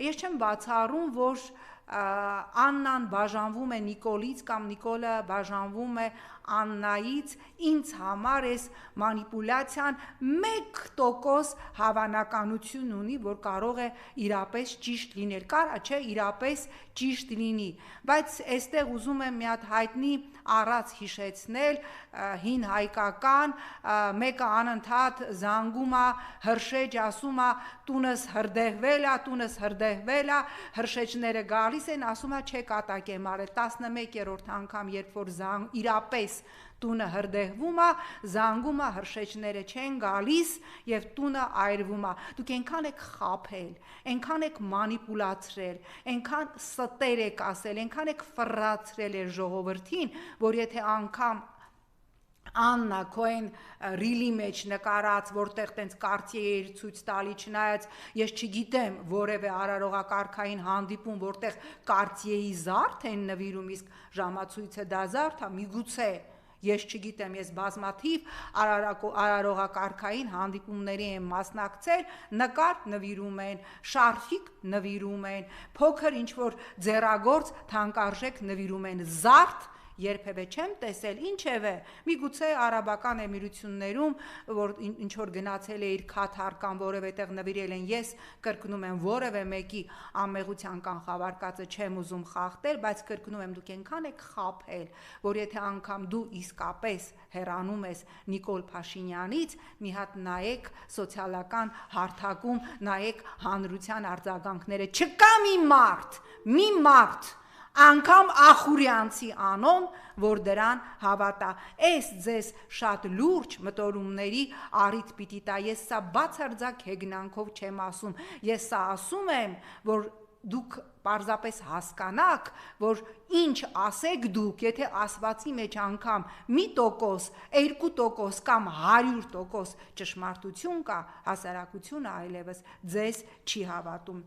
Ես չեմ բացառում, որ Աննան բաժանվում է Նիկոլից կամ Նիկոլը բաժանվում է Աննայից, ինձ համար այս մանիպուլյացիան 1% հավանականություն ունի, որ կարող է իրապես ճիշտ լինել, կարա չէ իրապես ճիշտ լինի, բայց այստեղ ուզում եմ մի հատ հայտնի առած հիշեցնել, հին հայկական, մեկը անընդհատ զանգում է, հրշեջ ասում է, տունս հրդեհվել է, հրշեջները գալիս են, ասում է չէ կատակ եմ արել, 11-րդ անգամ, երբ որ իրապես տունը հրդեհվում է, զանգում է, հրշեջները չեն գալիս և տունը այրվում է, դուք այնքան եք խաբել, այնքան եք մանիպուլացրել, այնքան ստեր եք ասել, այնքան եք ֆռացրել այս ժողովրդին, որ եթե անգամ Աննա Քոեն ռիլի մեջ նկարած, որտեղ տենց կարտիե էր ցույց տալի, չնայած ես չգիտեմ որևէ արարողակարգային հանդիպում, որտեղ կարտիեի զարդ են նվիրում, իսկ ժամացույցը դա զարդ է, միգուցե ես չգիտեմ, ես բազմաթիվ արարողակարգային հանդիպումների եմ մասնակցել, նկար նվիրում են, շարֆիկ նվիրում են, փոքր ինչ-որ ձեռագործ թանկարժեք նվիրում են, զարդ երբևէ չեմ տեսել, ինչևէ, միգուցե Արաբական Էմիրություններում, որ ինչ-որ գնացել է իր Քաթար կամ որևէ տեղ նվիրել են, ես կրկնում եմ որևէ մեկի անմեղության կանխավարկածը չեմ ուզում խախտել, բայց կրկնում եմ դուք այնքան եք խաբել, որ եթե անգամ դու իսկապես հեռանում ես Նիկոլ Փաշինյանից, մի հատ նայեք սոցիալական հարթակում, նայեք հանրության արձագանքները, չկա մի մարդ անգամ Ախուրյանցի անոն, որ դրան հավատա, այս ձեզ շատ լուրջ մտորումների առիթ պիտի տա, ես սա բացարձակ հեգնանքով չեմ ասում, ես սա ասում եմ, որ դուք պարզապես հասկանաք, որ ինչ ասեք դուք, եթե ասվածի մեջ անգամ 1%, 2% կամ 100% ճշմարտություն կա, հասարակությունը այլևս ձեզ չի հավատում